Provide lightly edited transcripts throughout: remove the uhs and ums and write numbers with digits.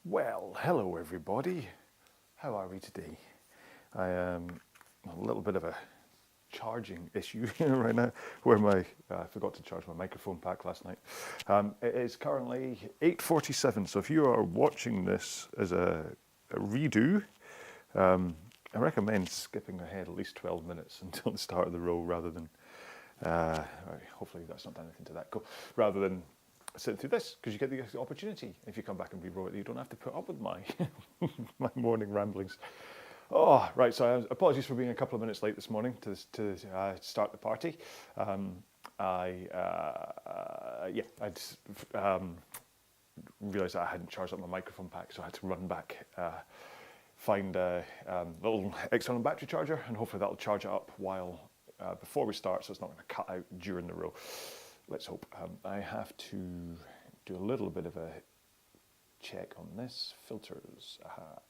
Well, hello everybody. How are we today? I am a little bit of a charging issue right now, where I forgot to charge my microphone pack last night. It is currently 8:47, so if you are watching this as a redo, I recommend skipping ahead at least 12 minutes until the start of the row, rather than, hopefully that's not done anything to that, cool, rather than sit through this, because you get the opportunity, if you come back and re-row it, you don't have to put up with my my morning ramblings. Oh, right, so apologies for being a couple of minutes late this morning to start the party. I'd realised that I hadn't charged up my microphone pack, so I had to run back, find a little external battery charger, and hopefully that'll charge it up while before we start, so it's not going to cut out during the row. Let's hope. I have to do a little bit of a check on this. Filters. Aha.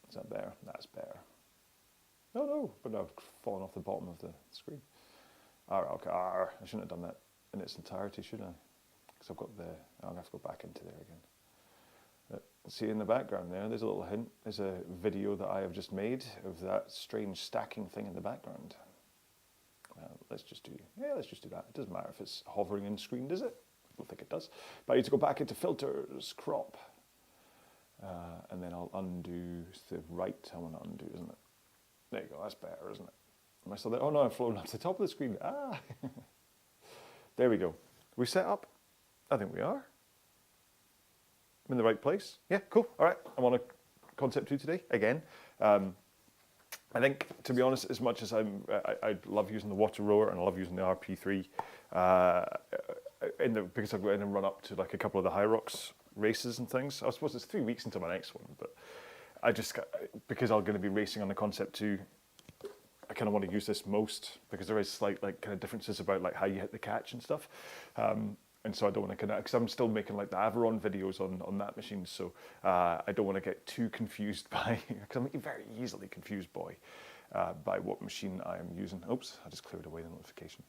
Is that better? That's better. Oh no, but I've fallen off the bottom of the screen. Okay. I shouldn't have done that in its entirety, should I? Because I've got I'm going to have to go back into there again. See in the background there's a little hint. There's a video that I have just made of that strange stacking thing in the background. Let's just do that. It doesn't matter if it's hovering in screen, does it? I don't think it does. But I need to go back into filters, crop, and then I'll undo the right. I want to undo, isn't it? There you go. That's better, isn't it? Am I still there? Oh no, I'm floating up to the top of the screen. There we go. Are we set up? I think we are. I'm in the right place. Yeah, cool. All right. I'm on a concept 2 today again. I think, to be honest, as much as I love using the WaterRower and I love using the RP3, because I've got in and run up to like a couple of the High Rocks races and things. I suppose it's 3 weeks until my next one, but because I'm going to be racing on the Concept 2, I kind of want to use this most, because there is slight kind of differences about like how you hit the catch and stuff. And so I don't want to connect, because I'm still making like the Averon videos on that machine, so I don't want to get too confused by, because I'm very easily confused by what machine I am using. Oops, I just cleared away the notification.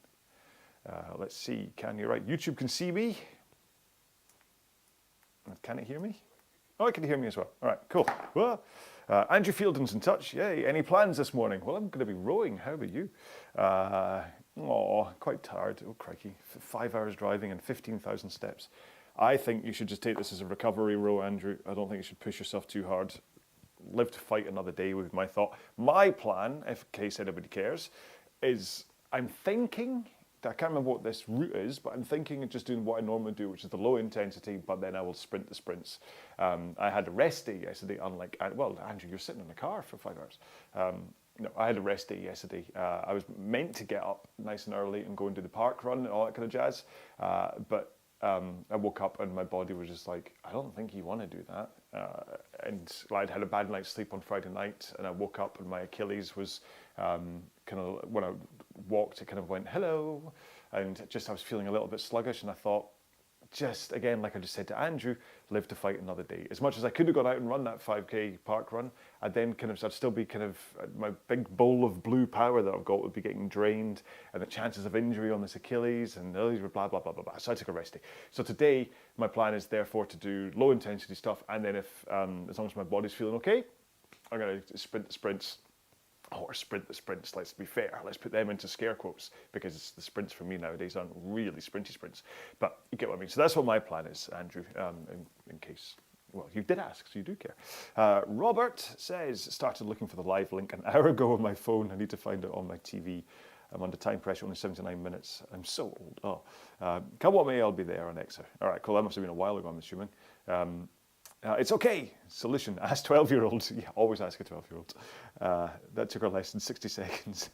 Let's see, right, YouTube can see me. Can it hear me? Oh, it can hear me as well. All right, cool. Well, Andrew Fielden's in touch. Yay, any plans this morning? Well, I'm going to be rowing. How about you? Quite tired. Oh, crikey. 5 hours driving and 15,000 steps. I think you should just take this as a recovery row, Andrew. I don't think you should push yourself too hard. Live to fight another day, would be my thought. My plan, in case anybody cares, is I'm thinking, I can't remember what this route is, but I'm thinking of just doing what I normally do, which is the low intensity, but then I will sprint the sprints. I had a rest day yesterday, unlike, well, Andrew, you're sitting in the car for 5 hours. No, I had a rest day yesterday. I was meant to get up nice and early and go and do the park run and all that kind of jazz, but I woke up and my body was just like, I don't think you want to do that. And I'd had a bad night's sleep on Friday night, and I woke up and my Achilles was kind of, when I walked, it kind of went, hello, and just I was feeling a little bit sluggish, and I thought, just again, like I just said to Andrew, live to fight another day. As much as I could have gone out and run that 5K park run, I'd still be kind of, my big bowl of blue power that I've got would be getting drained, and the chances of injury on this Achilles, and blah, blah, blah, blah, blah. So I took a rest day. So today, my plan is therefore to do low intensity stuff, and then if, as long as my body's feeling okay, I'm going to sprint the sprints. Or sprint the sprints, let's be fair. Let's put them into scare quotes, because the sprints for me nowadays aren't really sprinty sprints. But you get what I mean. So that's what my plan is, Andrew, in case, well, you did ask, so you do care. Robert says, started looking for the live link an hour ago on my phone. I need to find it on my TV. I'm under time pressure, only 79 minutes. I'm so old. Come what may, I'll be there on Exer. All right, cool. That must have been a while ago, I'm assuming. It's okay. Solution, ask 12-year-olds. Yeah, always ask a 12-year-old. That took her less than 60 seconds.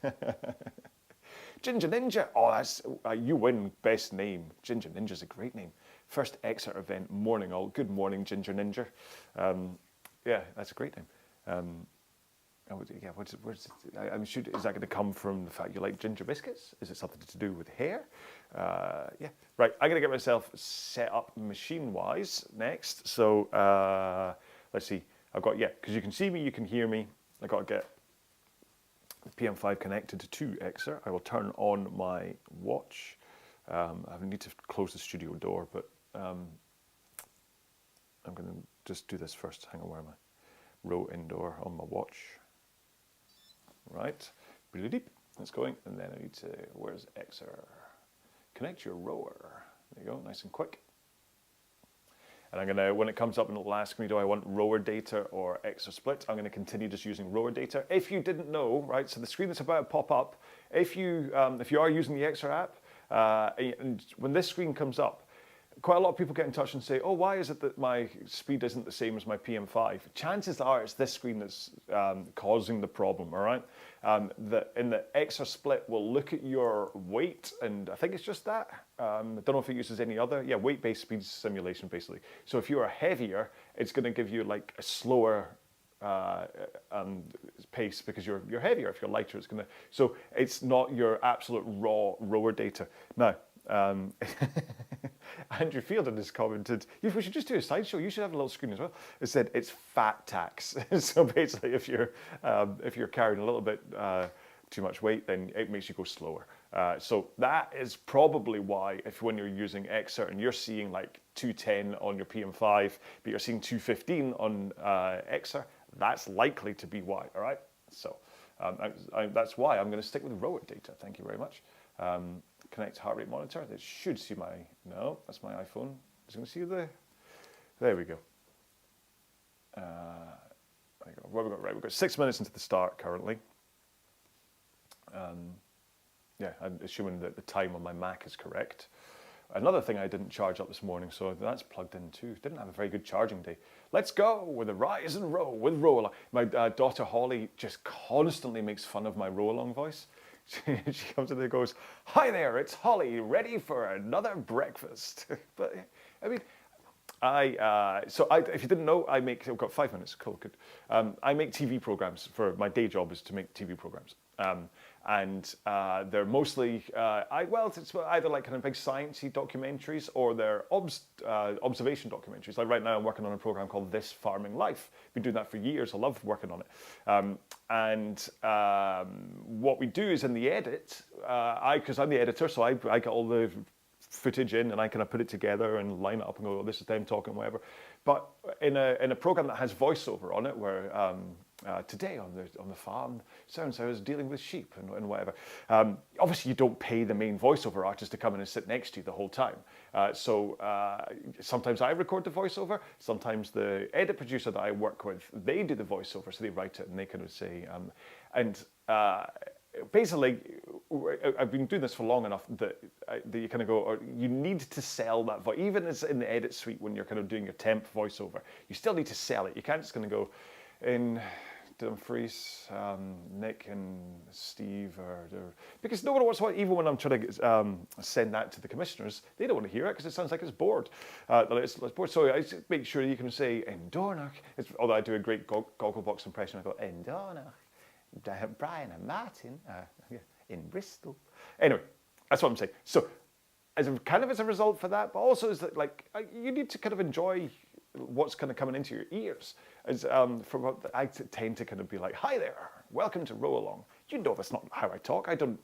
Ginger Ninja. Oh, that's you win best name. Ginger Ninja's a great name. First Exeter event, morning all. Good morning, Ginger Ninja. Yeah, that's a great name. Yeah, is that going to come from the fact you like ginger biscuits? Is it something to do with hair? Yeah, right. I'm going to get myself set up machine-wise next. So let's see. I've got, because you can see me, you can hear me. I've got to get the PM5 connected to Exer. I will turn on my watch. I need to close the studio door, but I'm going to just do this first. Hang on, where am I? Row indoor on my watch. Right. That's going. And then I need to, where's Xer? Connect your rower. There you go, nice and quick. And I'm going to, when it comes up and it'll ask me, do I want rower data or Xer split? I'm going to continue just using rower data. If you didn't know, right, so the screen that's about to pop up, if you are using the Xer app, and when this screen comes up, quite a lot of people get in touch and say, oh, why is it that my speed isn't the same as my PM5? Chances are it's this screen that's causing the problem, all right? In the Xer split, we'll look at your weight, and I think it's just that. I don't know if it uses any other. Yeah, weight-based speed simulation, basically. So if you are heavier, it's going to give you like a slower pace because you're heavier. If you're lighter, it's going to... So it's not your absolute raw rower data. Now, Andrew Fielden has commented, we should just do a slideshow. You should have a little screen as well. It said it's fat tax. So basically, if you're carrying a little bit too much weight, then it makes you go slower. So that is probably why, when you're using Xer and you're seeing like 210 on your PM5, but you're seeing 215 on Xer, that's likely to be why. All right. So that's why I'm going to stick with rower data. Thank you very much. Connect heart rate monitor. It should see my, no, that's my iPhone. Is it going to see there we go. There you go. Where we got? Right, we've got 6 minutes into the start currently. Yeah, I'm assuming that the time on my Mac is correct. Another thing I didn't charge up this morning, so that's plugged in too. Didn't have a very good charging day. Let's go with a rise and row with RowAlong. My daughter Holly just constantly makes fun of my RowAlong voice. She comes in and goes, "Hi there, it's Holly, ready for another breakfast." But I mean, if you didn't know, I've got 5 minutes, cool, good. I make TV programs. For my day job is to make TV programs. They're mostly, it's either like kind of big sciencey documentaries or they're observation documentaries. Like right now I'm working on a program called This Farming Life. Been doing that for years, I love working on it. What we do is in the edit, because I'm the editor, so I get all the footage in and I kind of put it together and line it up and go, oh, this is them talking, whatever. But in a program that has voiceover on it, where today on the farm, so-and-so is dealing with sheep and whatever. Obviously, you don't pay the main voiceover artist to come in and sit next to you the whole time. Sometimes I record the voiceover. Sometimes the edit producer that I work with, they do the voiceover, so they write it and they kind of say, basically, I've been doing this for long enough that you kind of go, or you need to sell that voice. Even as in the edit suite, when you're kind of doing your temp voiceover, you still need to sell it. You can't just kind of go in Dumfries, Nick and Steve, because no one wants to, even when I'm trying to send that to the commissioners, they don't want to hear it because it sounds like it's bored. It's bored. So I just make sure you can say in Dornoch. Although I do a great Gogglebox impression, I go in Dornoch. Brian and Martin in Bristol. Anyway, that's what I'm saying. So, as a result for that, but also is that you need to kind of enjoy what's kind of coming into your ears. From what I tend to kind of be like, "Hi there, welcome to RowAlong." You know that's not how I talk. I don't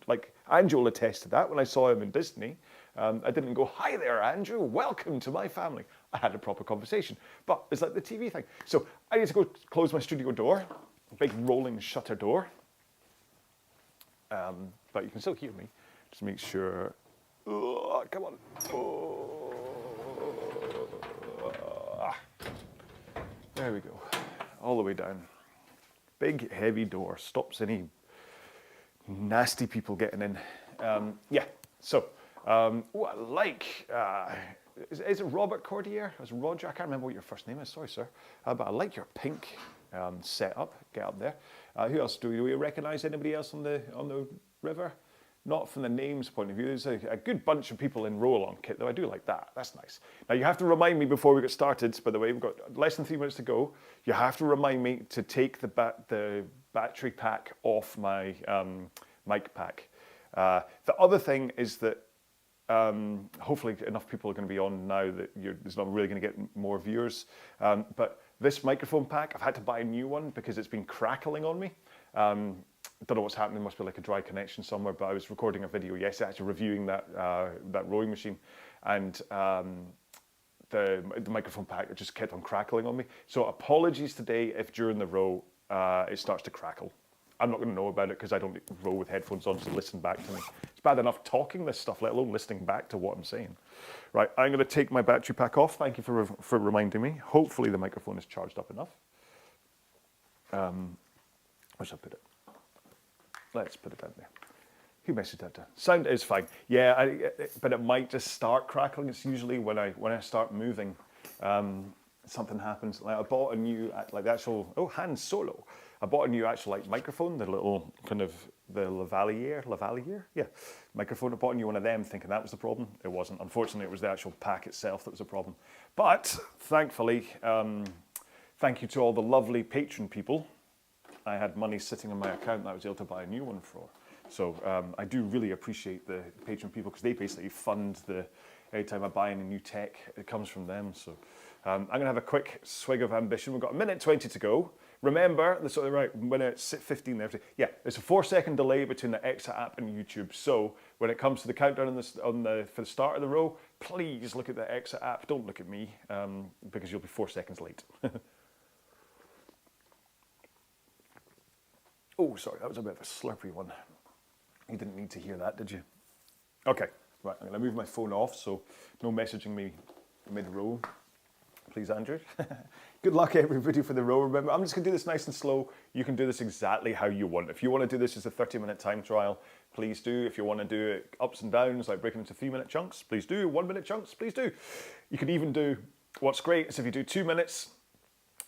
Andrew will attest to that. When I saw him in Disney, I didn't go, "Hi there, Andrew, welcome to my family." I had a proper conversation, but it's like the TV thing. So I need to go close my studio door. Big rolling shutter door, but you can still hear me. Just make sure. Oh, come on. Oh. There we go. All the way down. Big heavy door stops any nasty people getting in. Yeah. So, what I like. Is it Robert Cordier? Is it Roger? I can't remember what your first name is. Sorry, sir. But I like your pink setup. Get up there. Who else do we recognise? Anybody else on the river? Not from the names point of view. There's a good bunch of people in RowAlong kit, though. I do like that. That's nice. Now you have to remind me before we get started. By the way, we've got less than 3 minutes to go. You have to remind me to take the battery pack off my mic pack. The other thing is that. Hopefully enough people are going to be on now that there's not really going to get more viewers. But this microphone pack, I've had to buy a new one because it's been crackling on me. Don't know what's happening. There must be like a dry connection somewhere. But I was recording a video yesterday, actually reviewing that rowing machine, and the microphone pack just kept on crackling on me. So apologies today if during the row it starts to crackle. I'm not going to know about it because I don't row with headphones on to listen back to me. It's bad enough talking this stuff, let alone listening back to what I'm saying. Right, I'm going to take my battery pack off. Thank you for reminding me. Hopefully the microphone is charged up enough. Where should I put it? Let's put it down there. Who messaged that down? Sound is fine. Yeah, but it might just start crackling. It's usually when I start moving, something happens. Like I bought a new, like the actual, Han Solo. I bought a new actual like microphone, the little kind of the lavalier, yeah, microphone. I bought a new one of them, thinking that was the problem. It wasn't. Unfortunately, it was the actual pack itself that was a problem. But thankfully, thank you to all the lovely patron people. I had money sitting in my account that I was able to buy a new one for. So I do really appreciate the patron people because they basically fund anytime I buy any new tech, it comes from them. So I'm going to have a quick swig of ambition. We've got 1:20 to go. Remember, that's right, minute 15 there. Yeah, there's a 4-second delay between the Exa app and YouTube. So when it comes to the countdown for the start of the row, please look at the Exa app. Don't look at me because you'll be 4 seconds late. Oh, sorry, that was a bit of a slurpy one. You didn't need to hear that, did you? Okay, right, I'm going to move my phone off, so no messaging me mid-row. Please, Andrew. Good luck, everybody, for the row. Remember, I'm just going to do this nice and slow. You can do this exactly how you want. If you want to do this as a 30-minute time trial, please do. If you want to do it ups and downs, like breaking into 3-minute chunks, please do. 1-minute chunks, please do. You can even do, what's great is if you do 2 minutes,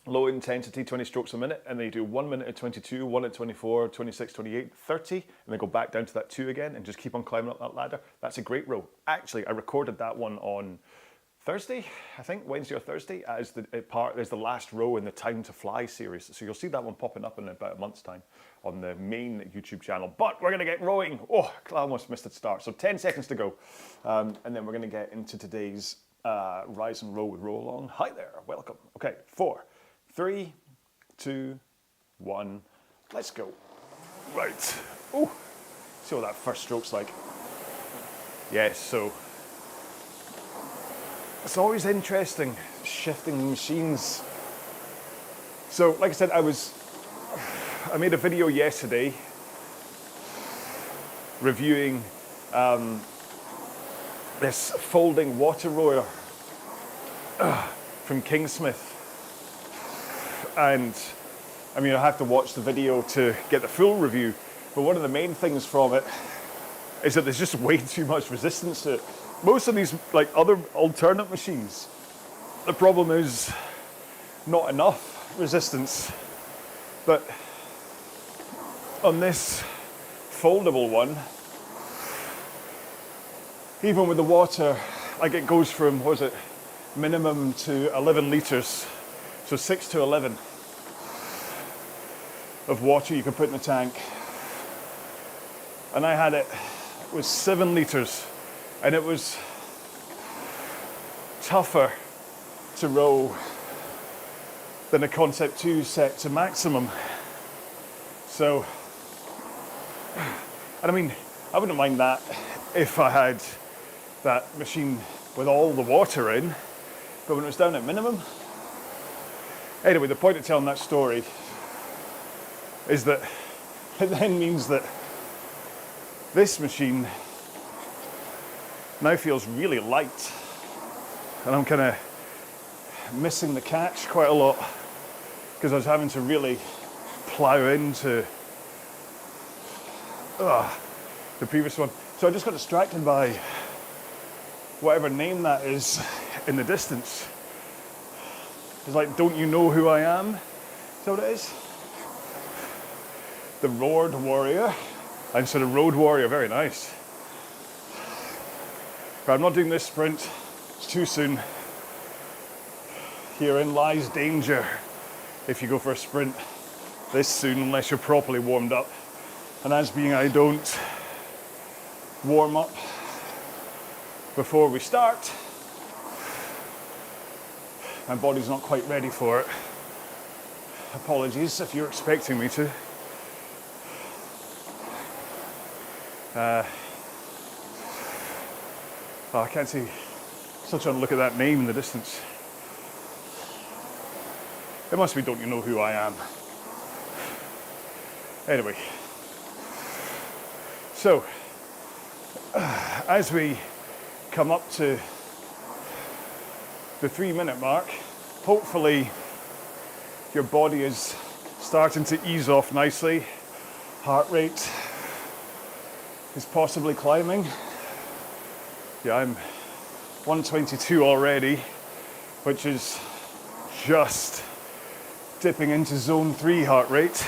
low intensity, 20 strokes a minute, and then you do 1 minute at 22, 1 at 24, 26, 28, 30, and then go back down to that 2 again and just keep on climbing up that ladder. That's a great row. Actually, I recorded that one on Thursday, I think, Wednesday or Thursday, as there's the last row in the Time to Fly series. So you'll see that one popping up in about a month's time on the main YouTube channel. But we're going to get rowing. Oh, I almost missed the start. So 10 seconds to go. And then we're going to get into today's Rise and Row with RowAlong. Hi there, welcome. Okay, 4, 3, 2, 1, let's go. Right. Oh, see what that first stroke's like. Yes, so it's always interesting shifting machines. So, like I said, I made a video yesterday reviewing this folding WaterRower from Kingsmith. And I mean, I have to watch the video to get the full review, but one of the main things from it is that there's just way too much resistance to it. Most of these, like other alternate machines, the problem is not enough resistance. But on this foldable one, even with the water, like it goes from, what was it, minimum to 11 litres. So 6 to 11 of water you can put in the tank. And I had it was 7 litres. And it was tougher to row than a Concept 2 set to maximum. So, and I mean, I wouldn't mind that if I had that machine with all the water in, but when it was down at minimum. Anyway, the point of telling that story is that it then means that this machine now feels really light, and I'm kind of missing the catch quite a lot because I was having to really plow into the previous one. So I just got distracted by whatever name that is in the distance. It's like, don't you know who I am? Is that what it is? The Road Warrior. Instead of Road Warrior, very nice. But I'm not doing this sprint, it's too soon. Herein lies danger if you go for a sprint this soon, unless you're properly warmed up. And as being I don't warm up before we start, my body's not quite ready for it. Apologies if you're expecting me to. Oh, I can't see. Still trying to look at that name in the distance. It must be Don't You Know Who I Am. Anyway, so as we come up to the 3-minute mark, hopefully your body is starting to ease off nicely. Heart rate is possibly climbing. Yeah, I'm 122 already, which is just dipping into zone 3 heart rate.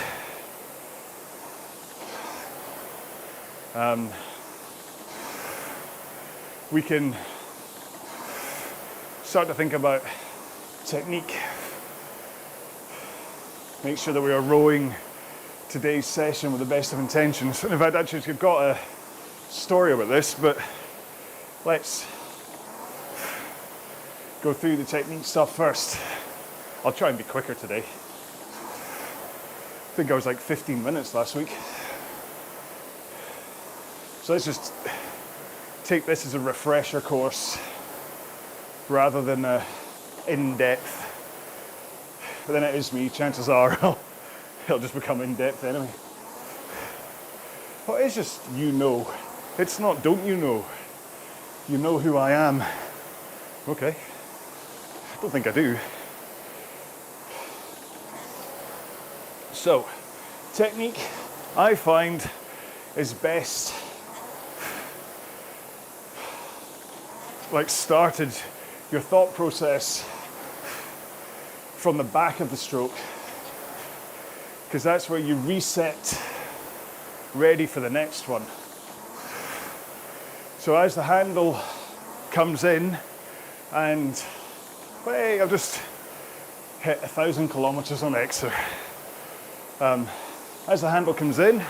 We can start to think about technique. Make sure that we are rowing today's session with the best of intentions. And in fact, actually, we've got a story about this, but let's go through the technique stuff first. I'll try and be quicker today. I think I was like 15 minutes last week. So let's just take this as a refresher course rather than a in-depth. But then it is me, chances are it'll just become in-depth anyway. Well, it's just you know. It's not don't you know. You know who I am. Okay. I don't think I do. So, technique I find is best started your thought process from the back of the stroke, because that's where you reset, ready for the next one. So as the handle comes in, and hey, I've just hit 1,000 kilometers on Exer. As the handle comes in,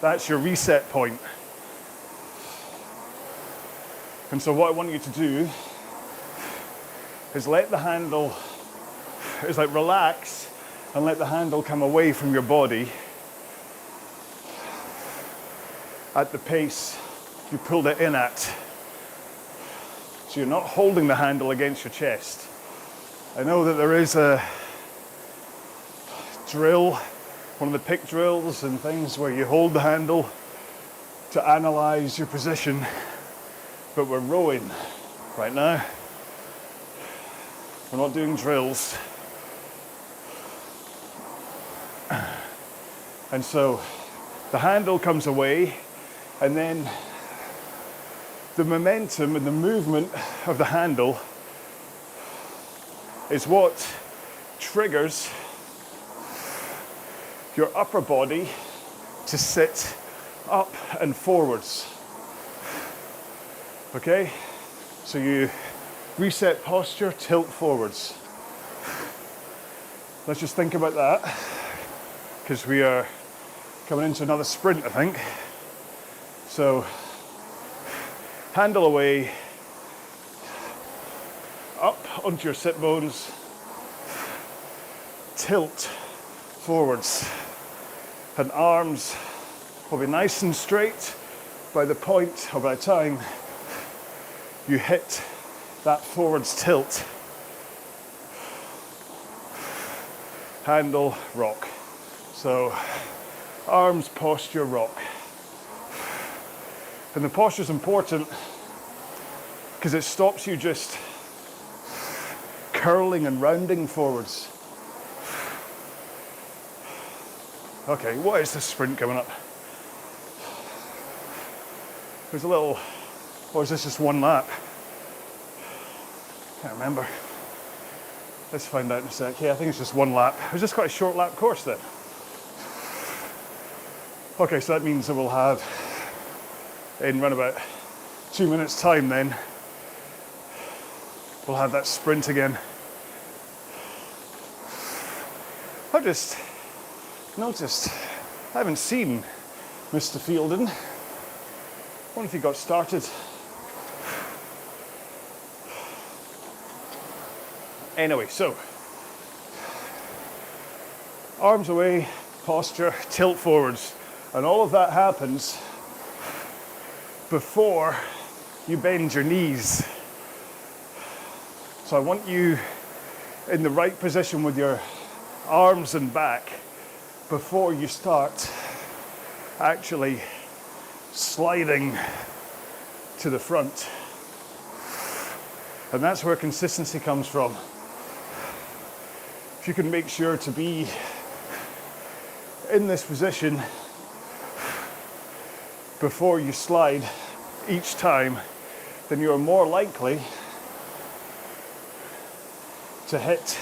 that's your reset point. And so what I want you to do is let the handle, is like relax and let the handle come away from your body at the pace you pulled it in at. So you're not holding the handle against your chest. I know that there is a drill, one of the pick drills and things where you hold the handle to analyze your position, but we're rowing right now. We're not doing drills. And so the handle comes away, and then the momentum and the movement of the handle is what triggers your upper body to sit up and forwards. Okay? So you reset posture, tilt forwards. Let's just think about that, because we are coming into another sprint, I think. So, handle away, up onto your sit bones, tilt forwards, and arms will be nice and straight by the point, or by the time you hit that forwards tilt. Handle, rock. So, arms, posture, rock. And the posture is important because it stops you just curling and rounding forwards. Okay, what is this sprint coming up? There's a little, or is this just one lap? Can't remember. Let's find out in a sec. Yeah, I think it's just one lap. It was just quite a short lap course then. Okay, so that means that we'll have, in around about 2 minutes time then, we'll have that sprint again. I've just noticed, I haven't seen Mr. Fielden. I wonder if he got started. Anyway, so, arms away, posture, tilt forwards. And all of that happens before you bend your knees. So I want you in the right position with your arms and back before you start actually sliding to the front. And that's where consistency comes from. If you can make sure to be in this position before you slide each time, then you are more likely to hit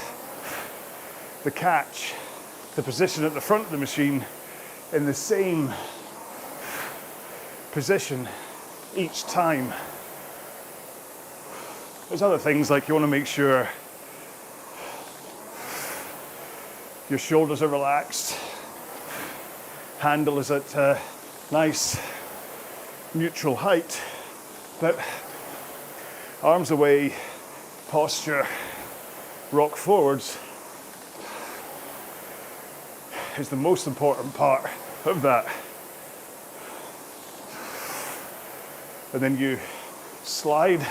the catch, the position at the front of the machine, in the same position each time. There's other things like you want to make sure your shoulders are relaxed, handle is at a nice neutral height, but arms away, posture, rock forwards is the most important part of that. And then you slide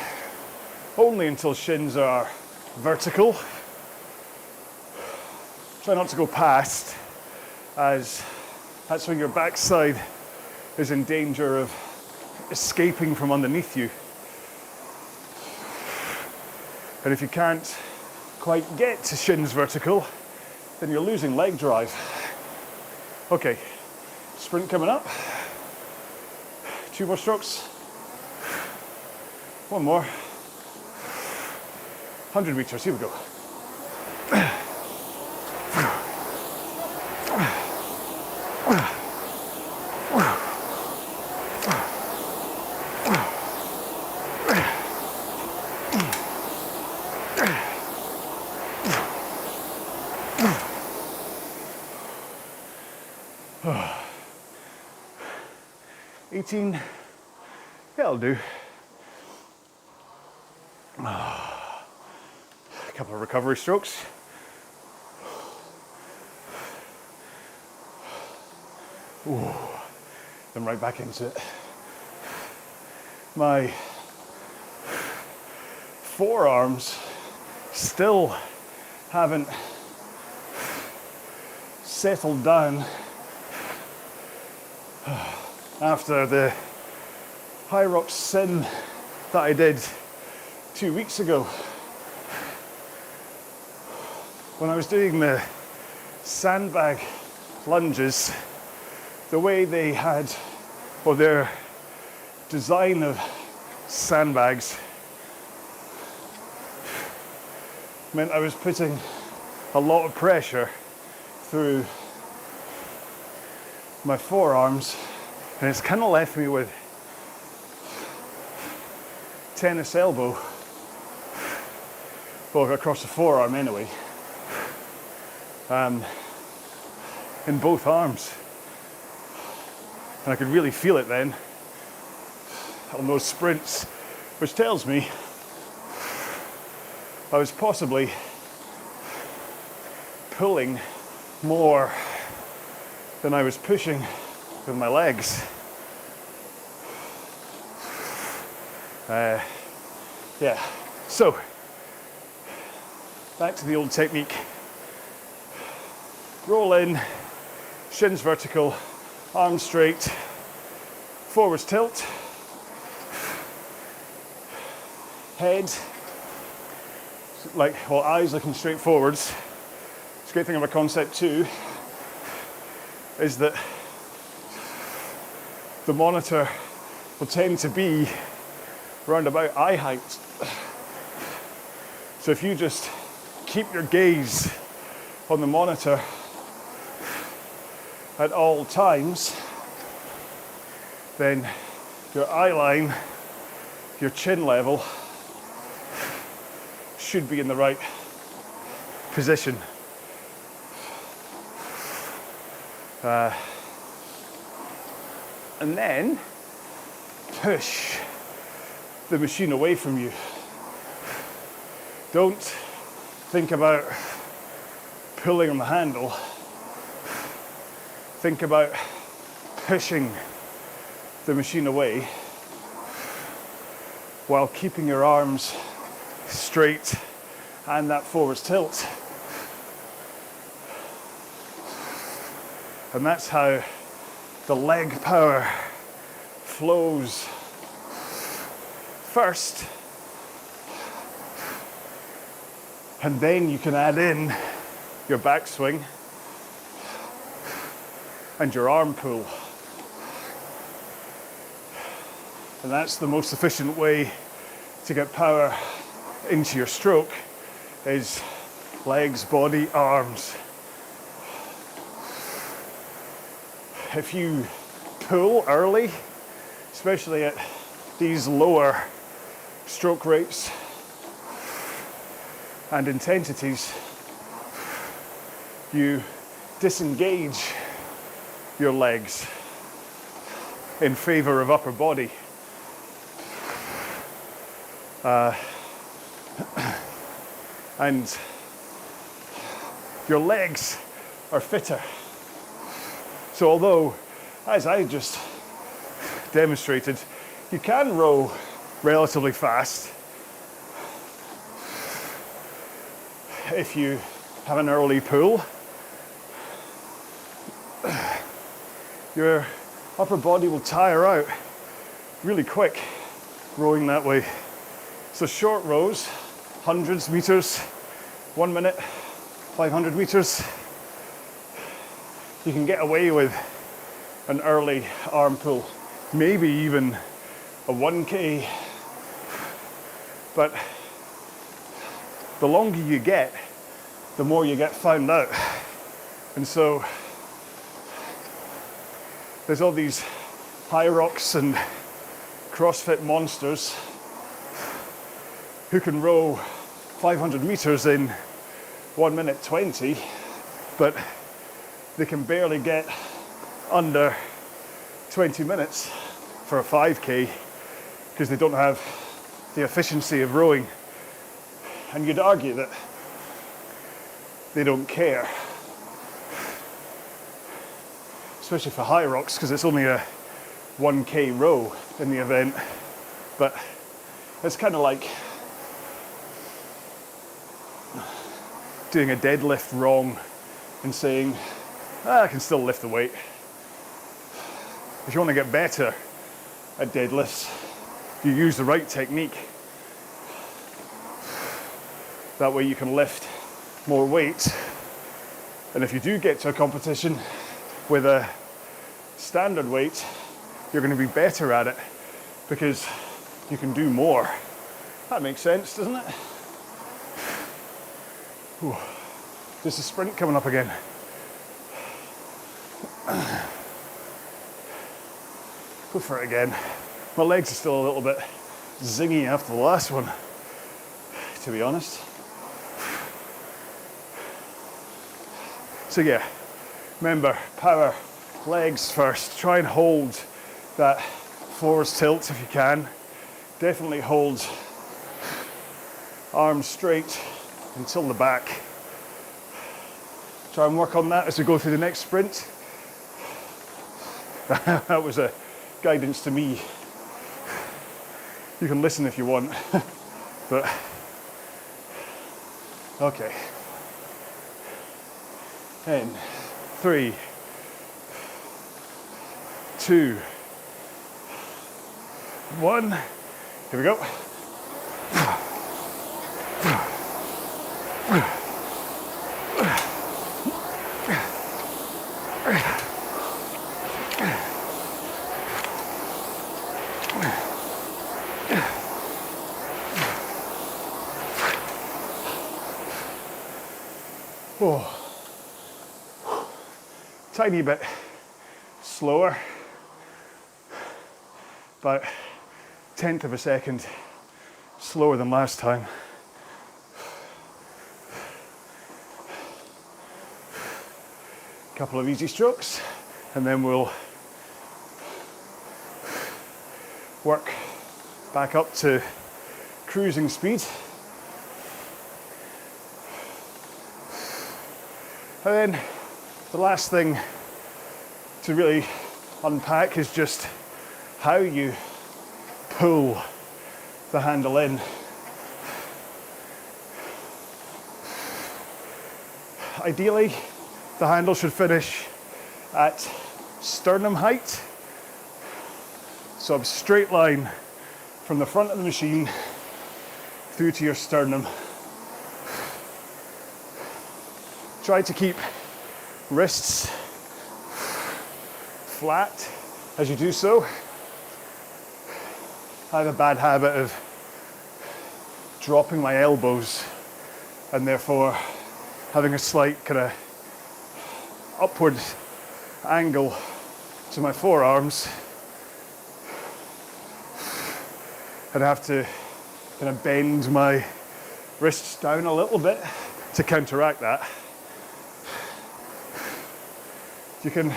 only until shins are vertical. Try not to go past, as that's when your backside is in danger of escaping from underneath you. And if you can't quite get to shins vertical, then you're losing leg drive. Okay, sprint coming up. 2 more strokes. 1 more. 100 meters, here we go. Oh. 18, yeah, I'll do. A couple of recovery strokes. Ooh. Then right back into it. My forearms still haven't settled down after the high rock sin that I did 2 weeks ago. When I was doing the sandbag lunges, the way they had, or their design of sandbags, meant I was putting a lot of pressure through my forearms, and it's kind of left me with tennis elbow, well, across the forearm anyway, in both arms. And I could really feel it then on those sprints, which tells me I was possibly pulling more than I was pushing with my legs. Yeah, so back to the old technique. Roll in, shins vertical, arms straight, forwards tilt, head, eyes looking straight forwards. The great thing about concept 2 is that the monitor will tend to be around about eye height. So if you just keep your gaze on the monitor at all times, then your eye line, your chin level should be in the right position. And then push the machine away from you. Don't think about pulling on the handle. Think about pushing the machine away while keeping your arms straight and that forwards tilt. And that's how the leg power flows first, and then you can add in your backswing and your arm pull. And that's the most efficient way to get power into your stroke, is legs, body, arms. If you pull early, especially at these lower stroke rates and intensities, you disengage your legs in favor of upper body. And your legs are fitter. So although, as I just demonstrated, you can row relatively fast if you have an early pull, your upper body will tire out really quick rowing that way. So short rows, hundreds meters, 1 minute, 500 meters, you can get away with an early arm pull, maybe even a 1K. But the longer you get, the more you get found out. And so there's all these high rocks and CrossFit monsters who can row 500 meters in 1 minute 20, but they can barely get under 20 minutes for a 5K because they don't have the efficiency of rowing. And you'd argue that they don't care, especially for high rocks, because it's only a 1K row in the event. But it's kind of like doing a deadlift wrong and saying, I can still lift the weight. If you want to get better at deadlifts, you use the right technique. That way you can lift more weight. And if you do get to a competition with a standard weight, you're going to be better at it because you can do more. That makes sense, doesn't it? Whew. There's a sprint coming up again. Go for it again. My legs are still a little bit zingy after the last one, to be honest. So yeah, remember, power, legs first. Try and hold that forwards tilt if you can. Definitely hold arms straight until the back. Try and work on that as we go through the next sprint. That was a guidance to me. You can listen if you want, but okay. In 3, 2, 1. Here we go. Oh. Tiny bit slower, about 1/10 of a second slower than last time. Couple of easy strokes, and then we'll work back up to cruising speed. And then the last thing to really unpack is just how you pull the handle in. Ideally, the handle should finish at sternum height. So a straight line from the front of the machine through to your sternum. Try to keep wrists flat as you do so. I have a bad habit of dropping my elbows and therefore having a slight kind of upward angle to my forearms, and I have to kind of bend my wrists down a little bit to counteract that. You can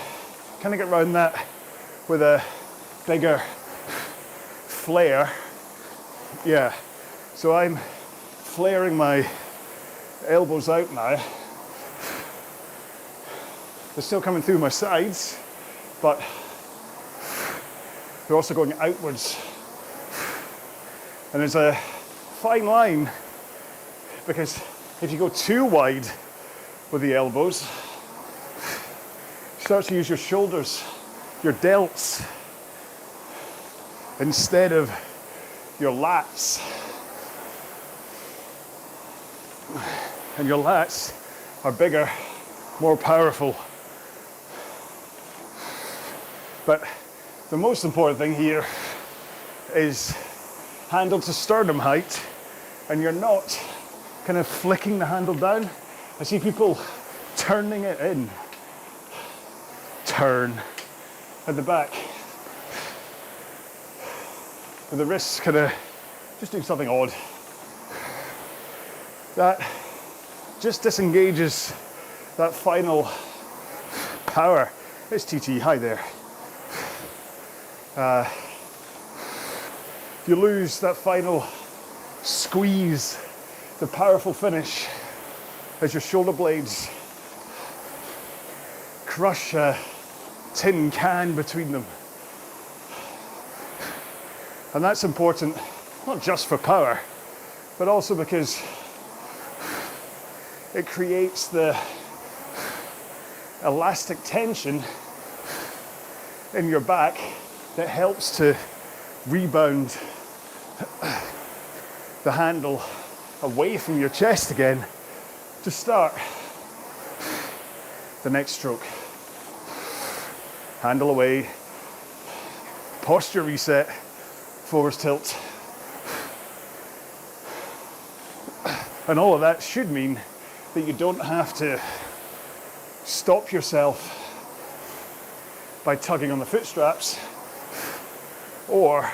kind of get around that with a bigger flare. Yeah, so I'm flaring my elbows out now. They're still coming through my sides, but they're also going outwards. And there's a fine line, because if you go too wide with the elbows, you start to use your shoulders, your delts, instead of your lats. And your lats are bigger, more powerful. But the most important thing here is handle to sternum height, and you're not kind of flicking the handle down. I see people turning it in. Turn at the back. And the wrists kind of just doing something odd. That just disengages that final power. It's TT, hi there. You lose that final squeeze, the powerful finish, as your shoulder blades crush a tin can between them. And that's important, not just for power, but also because it creates the elastic tension in your back that helps to rebound the handle away from your chest again to start the next stroke. Handle away, posture reset, forwards tilt. And all of that should mean that you don't have to stop yourself by tugging on the foot straps or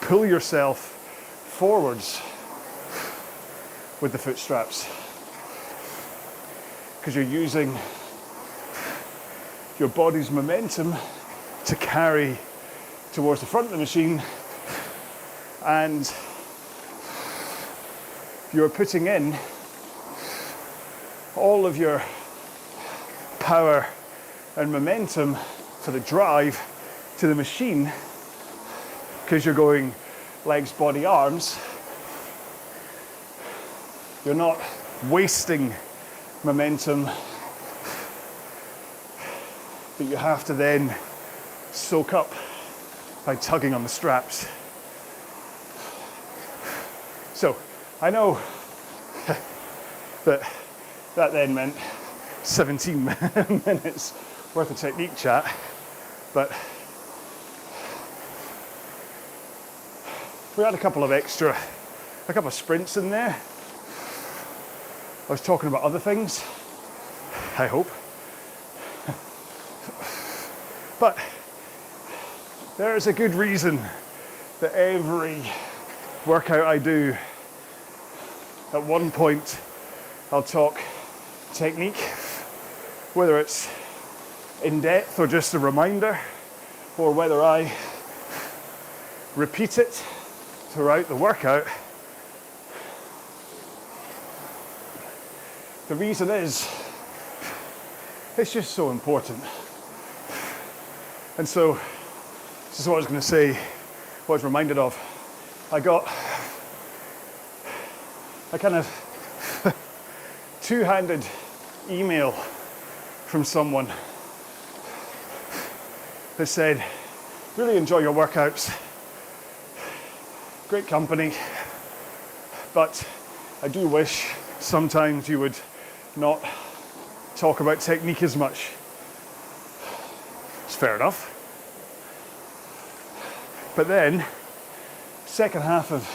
pull yourself forwards with the foot straps, because you're using your body's momentum to carry towards the front of the machine, and you're putting in all of your power and momentum for the drive to the machine, because you're going legs, body, arms. You're not wasting momentum that you have to then soak up by tugging on the straps. So I know that then meant 17 minutes worth of technique chat, but we had a couple of sprints in there. I was talking about other things, I hope. But there is a good reason that every workout I do, at one point I'll talk technique, whether it's in depth or just a reminder, or whether I repeat it throughout the workout. The reason is, it's just so important. And so, this is what I was going to say, what I was reminded of. I got a kind of two-handed email from someone that said, really enjoy your workouts, great company, but I do wish sometimes you would not talk about technique as much. It's fair enough. But then, second half of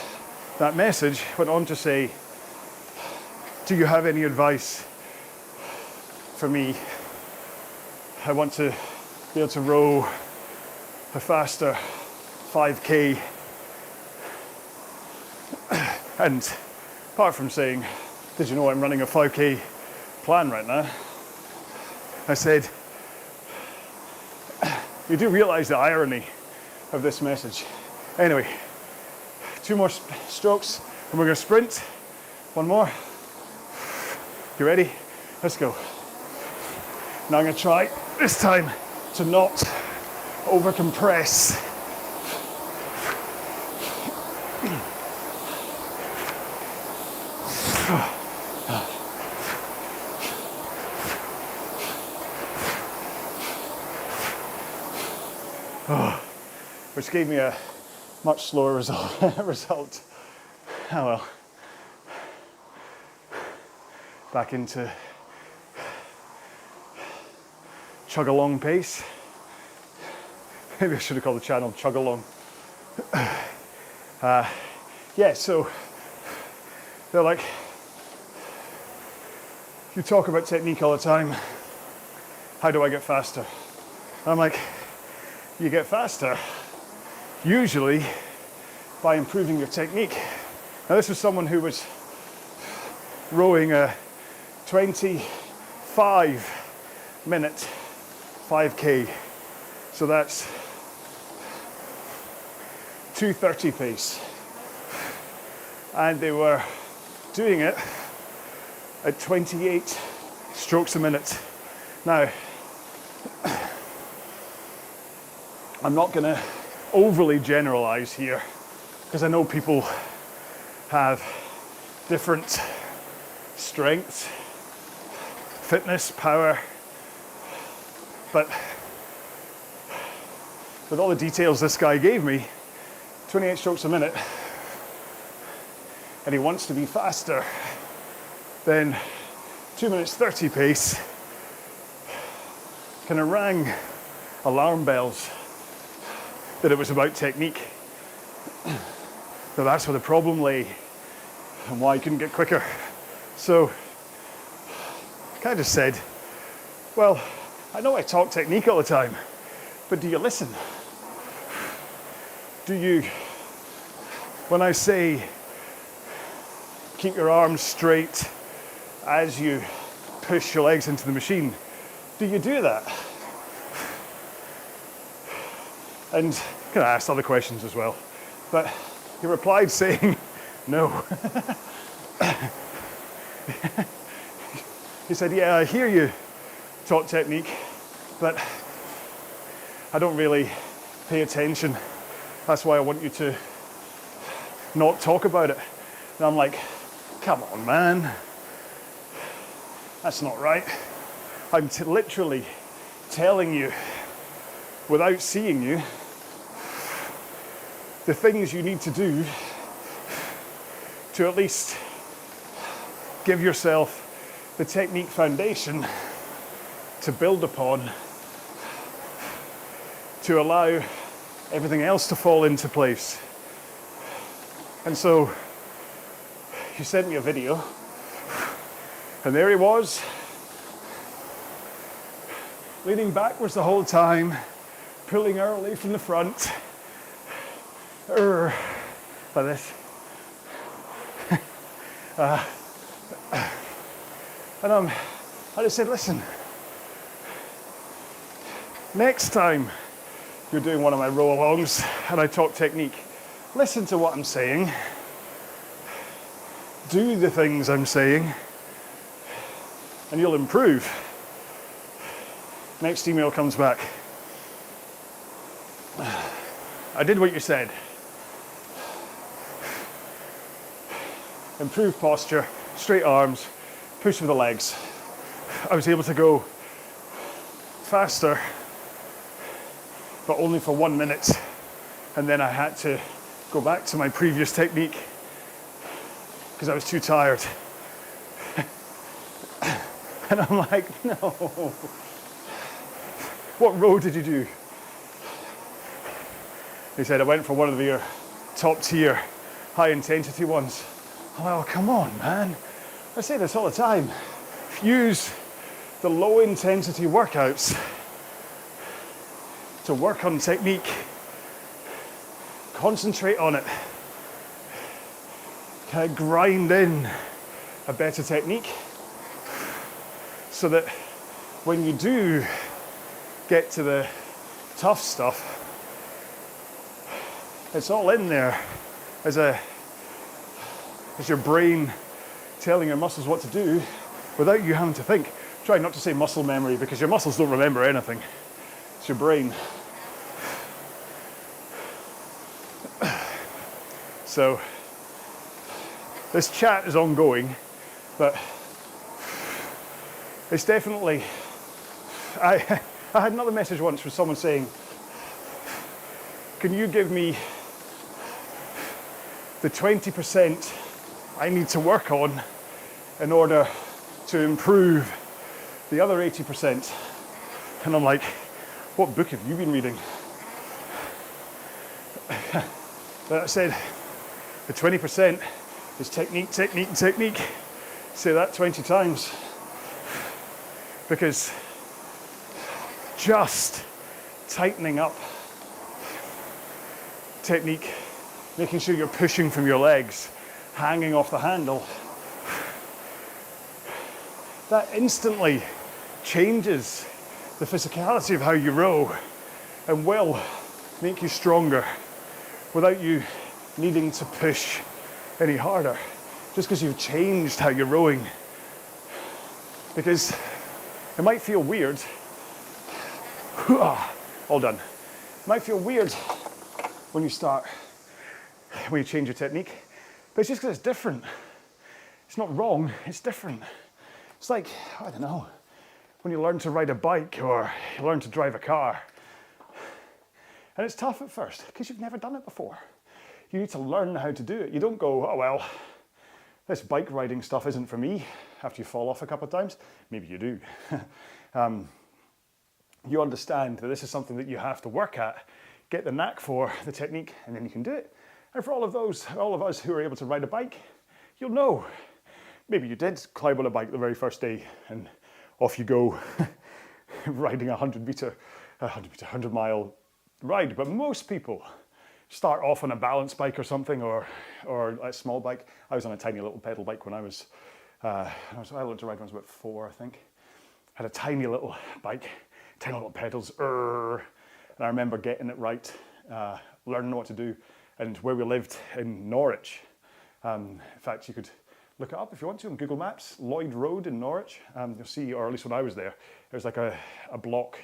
that message went on to say, do you have any advice for me? I want to be able to row a faster 5K. And apart from saying, did you know I'm running a 5K plan right now? I said, you do realize the irony of this message. Anyway, 2 more strokes and we're going to sprint. 1 more. You ready? Let's go. Now I'm going to try this time to not over compress. Which gave me a much slower result. Oh well. Back into chug-along pace. Maybe I should have called the channel Chug-along. Yeah, so they're like, you talk about technique all the time. How do I get faster? And I'm like, you get faster usually by improving your technique. Now this was someone who was rowing a 25-minute 5K. So that's 2:30 pace. And they were doing it at 28 strokes a minute. Now, I'm not going to overly generalize here because I know people have different strengths, fitness, power, but with all the details this guy gave me, 28 strokes a minute, and he wants to be faster than 2 minutes 30 pace, kind of rang alarm bells that it was about technique. So that's where the problem lay and why I couldn't get quicker. So I kind of just said, well, I know I talk technique all the time, but do you listen? Do you, when I say keep your arms straight as you push your legs into the machine, do you do that? And kind of asked other questions as well, but he replied saying no. He said, yeah, I hear you talk technique, but I don't really pay attention. That's why I want you to not talk about it. And I'm like, come on, man. That's not right. I'm literally telling you, without seeing you, the things you need to do to at least give yourself the technique foundation to build upon, to allow everything else to fall into place. And so he sent me a video, and there he was, leaning backwards the whole time, pulling early from the front, like this. And I just said, listen, next time you're doing one of my row-alongs and I talk technique, listen to what I'm saying, do the things I'm saying, and you'll improve. Next email comes back. I did what you said. improved posture, straight arms, push with the legs. I was able to go faster, but only for 1 minute. And then I had to go back to my previous technique because I was too tired. And I'm like, no. What row did you do? He said, I went for one of your top tier, high intensity ones. I'm like, oh, come on, man. I say this all the time. Use the low intensity workouts to work on technique. Concentrate on it. Kind of grind in a better technique so that when you do get to the tough stuff, it's all in there as your brain telling your muscles what to do without you having to think. Try not to say muscle memory because your muscles don't remember anything. It's your brain. So this chat is ongoing, but it's definitely, I had another message once from someone saying, can you give me the 20% I need to work on in order to improve the other 80%? And I'm like, what book have you been reading? But I said, the 20% is technique, technique, technique. Say that 20 times. Because just tightening up technique, making sure you're pushing from your legs, hanging off the handle, that instantly changes the physicality of how you row and will make you stronger without you needing to push any harder, just because you've changed how you're rowing. Because it might feel weird, all done. It might feel weird when you change your technique, but it's just because it's different. It's not wrong, it's different. It's like, I don't know, when you learn to ride a bike or you learn to drive a car. And it's tough at first because you've never done it before. You need to learn how to do it. You don't go, oh well, this bike riding stuff isn't for me after you fall off a couple of times. Maybe you do. You understand that this is something that you have to work at, get the knack for the technique, and then you can do it. And for all of us who are able to ride a bike, you'll know. Maybe you did climb on a bike the very first day and off you go riding a 100 mile ride. But most people start off on a balance bike or something, or a small bike. I was on a tiny little pedal bike when I learned to ride when I was about 4, I think. Had a tiny little bike, tiny little pedals, and I remember getting it right, learning what to do. And where we lived in Norwich, in fact, you could look it up if you want to on Google Maps, Lloyd Road in Norwich. You'll see, or at least when I was there, there's like a block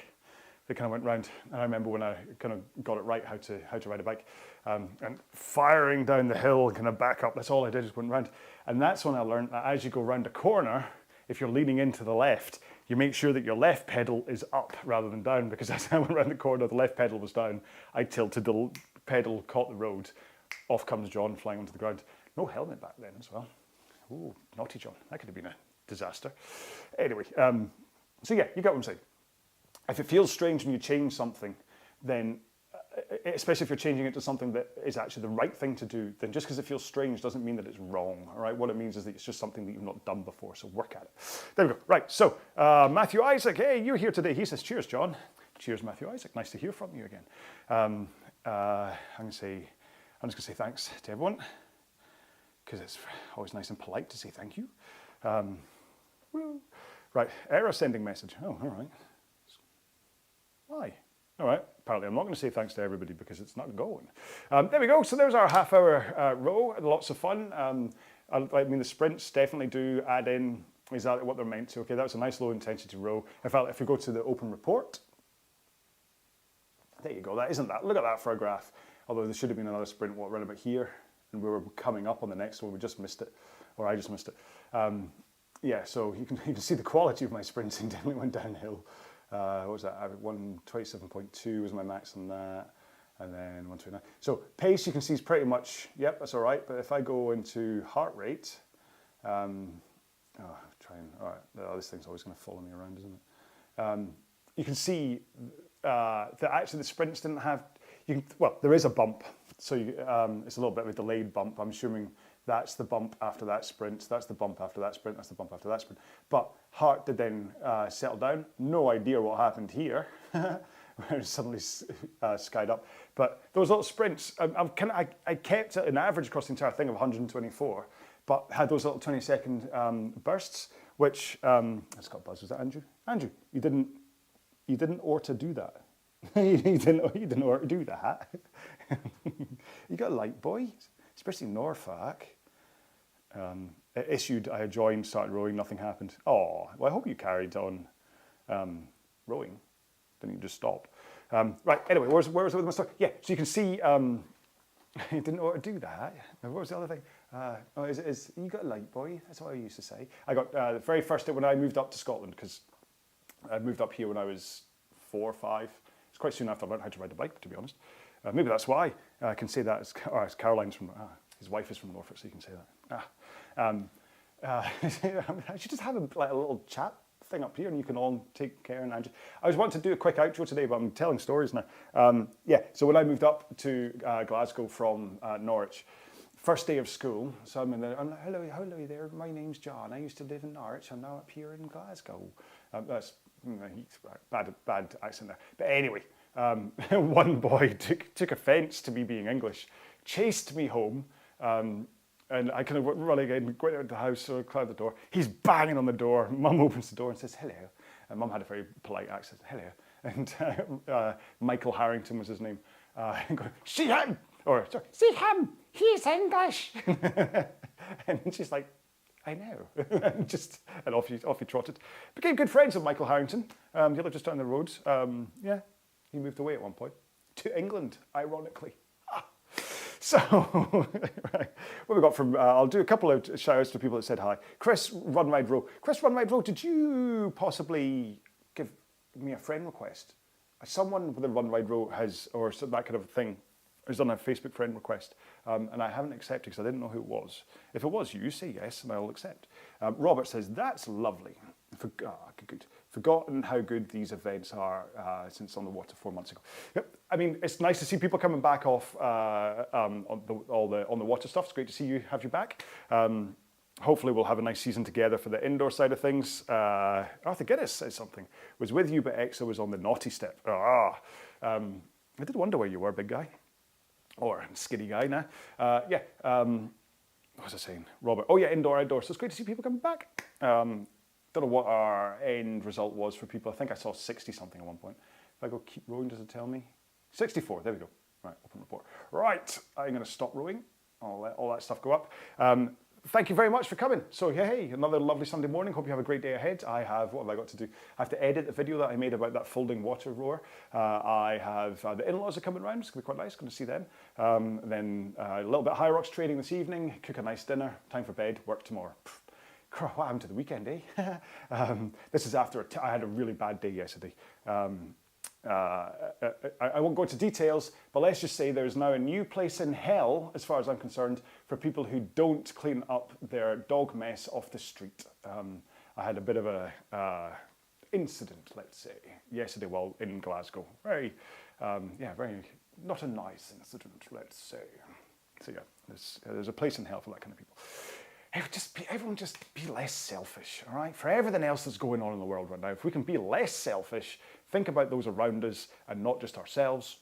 that kind of went round. And I remember when I kind of got it right, how to ride a bike, and firing down the hill and kind of back up. That's all I did, just went round. And that's when I learned that as you go round a corner, if you're leaning into the left, you make sure that your left pedal is up rather than down, because as I went around the corner, the left pedal was down. I tilted the pedal, caught the road, off comes John flying onto the ground. No helmet back then as well. Ooh, naughty John. That could have been a disaster. Anyway, so yeah, you get what I'm saying. If it feels strange when you change something, then, especially if you're changing it to something that is actually the right thing to do, then just because it feels strange doesn't mean that it's wrong, all right? What it means is that it's just something that you've not done before, so work at it. There we go. Right, so Matthew Isaac, hey, you're here today. He says, cheers, John. Cheers, Matthew Isaac. Nice to hear from you again. I'm just going to say thanks to everyone, because it's always nice and polite to say thank you. Right, error sending message. Oh, all right. Why? All right, apparently I'm not going to say thanks to everybody because it's not going. There we go, so there's our half-hour row, lots of fun. I mean, the sprints definitely do add in exactly what they're meant to. Okay, that was a nice low-intensity row. In fact, if we go to the open report, there you go, that isn't that. Look at that for a graph. Although there should have been another sprint, around about here, and we were coming up on the next one, we just missed it. or I just missed it. Yeah, so you can see the quality of my sprinting definitely went downhill. What was that? 127.2 was my max on that, and then 129. So pace you can see is pretty much, yep, that's all right. But if I go into heart rate, this thing's always going to follow me around, isn't it? You can see that actually the sprints didn't have, well, there is a bump. So it's a little bit of a delayed bump. I'm assuming that's the bump after that sprint, that's the bump after that sprint, that's the bump after that sprint. But heart did then settle down. No idea what happened here, where it suddenly skied up. But those little sprints, I kept it an average across the entire thing of 124, but had those little 20-second bursts, which, it's got a buzz. Was that Andrew? Andrew, you didn't ought to do that. you didn't ought to do that. You got a light, boy, especially Norfolk. I joined, started rowing, nothing happened. Oh, well, I hope you carried on rowing. Didn't you just stop? Right, anyway, where was I with my story? Yeah, so you can see, you didn't ought to do that. What was the other thing? You got a light, boy? That's what I used to say. I got the very first day when I moved up to Scotland, because I moved up here when I was 4 or 5. It's quite soon after I learned how to ride a bike, to be honest. Maybe that's why I can say that. It's Caroline's from, his wife is from Norfolk, so you can say that. I should just have a little chat thing up here, and you can all take care. And I was wanting to do a quick outro today, but I'm telling stories now. Yeah, so when I moved up to Glasgow from Norwich, first day of school, so I'm in there, I'm like, hello there, my name's John. I used to live in Norwich. I'm now up here in Glasgow. That's bad accent there. But anyway, one boy took offence to me being English, chased me home, and I kind of run again, go out of the house, so I climb the door. He's banging on the door. Mum opens the door and says, hello. And Mum had a very polite accent, hello. And Michael Harrington was his name. Going, see him! Or, sorry, see him! He's English! And she's like, I know. and off he trotted. Became good friends with Michael Harrington. He lived just down the road. Yeah, he moved away at one point to England, ironically. So, right, what we got from, I'll do a couple of shout outs to people that said hi. Chris Run Ride Row. Chris Run Ride Row, did you possibly give me a friend request? Someone with a Run Ride Row has, or that kind of thing, has done a Facebook friend request, and I haven't accepted because I didn't know who it was. If it was you, say yes and I'll accept. Robert says, that's lovely. Good. Forgotten how good these events are since on the water 4 months ago. Yep. I mean, it's nice to see people coming back off on the water stuff. It's great to see you, have you back. Hopefully we'll have a nice season together for the indoor side of things. Arthur Guinness says something. Was with you, but Exo was on the naughty step. I did wonder where you were, big guy. Or skinny guy now. What was I saying? Robert. Oh yeah, indoor, outdoor. So it's great to see people coming back. Don't know what our end result was for people. I think I saw 60 something at one point. If I go keep rowing, does it tell me? 64, there we go. Right, open report. Right, I'm gonna stop rowing. I'll let all that stuff go up. Thank you very much for coming. So hey, another lovely Sunday morning. Hope you have a great day ahead. What have I got to do? I have to edit the video that I made about that folding WaterRower. I have, the in-laws are coming around. It's gonna be quite nice, gonna see them. Then a little bit of high rocks trading this evening, cook a nice dinner, time for bed, work tomorrow. What happened to the weekend, eh? This is after I had a really bad day yesterday. I won't go into details, but let's just say there's now a new place in hell, as far as I'm concerned, for people who don't clean up their dog mess off the street. I had a bit of a incident, let's say, yesterday while in Glasgow. Very not a nice incident, let's say. So yeah, there's a place in hell for that kind of people. Everyone just be less selfish, all right? For everything else that's going on in the world right now, if we can be less selfish, think about those around us and not just ourselves,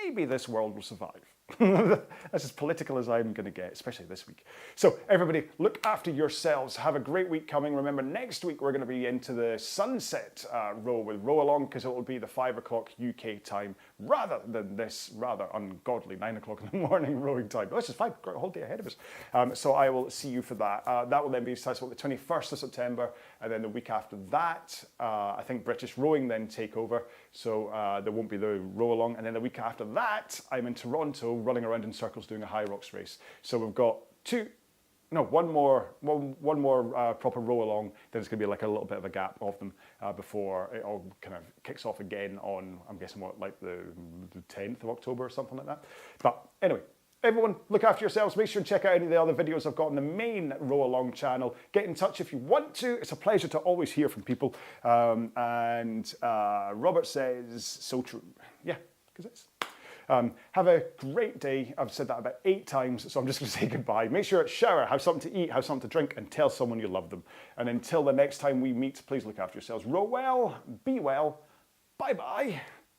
maybe this world will survive. That's as political as I'm going to get, especially this week. So everybody, look after yourselves. Have a great week coming. Remember, next week we're going to be into the sunset row with RowAlong, because it will be the 5 o'clock UK time rather than this rather ungodly 9 o'clock in the morning rowing time. But this is fine. Got a whole day ahead of us. So I will see you for that. That will then be the 21st of September, and then the week after that, I think British Rowing then take over. So there won't be the RowAlong, and then the week after that, I'm in Toronto running around in circles doing a high rocks race. So we've got one more proper row along. Then it's going to be like a little bit of a gap of them before it all kind of kicks off again on, I'm guessing what, like the 10th of October or something like that. But anyway, everyone, look after yourselves. Make sure and check out any of the other videos I've got on the main RowAlong channel. Get in touch if you want to. It's a pleasure to always hear from people. And Robert says, so true. Yeah, because it's. Have a great day. I've said that about 8 times, so I'm just going to say goodbye. Make sure to shower, have something to eat, have something to drink, and tell someone you love them. And until the next time we meet, please look after yourselves. Row well, be well, bye-bye.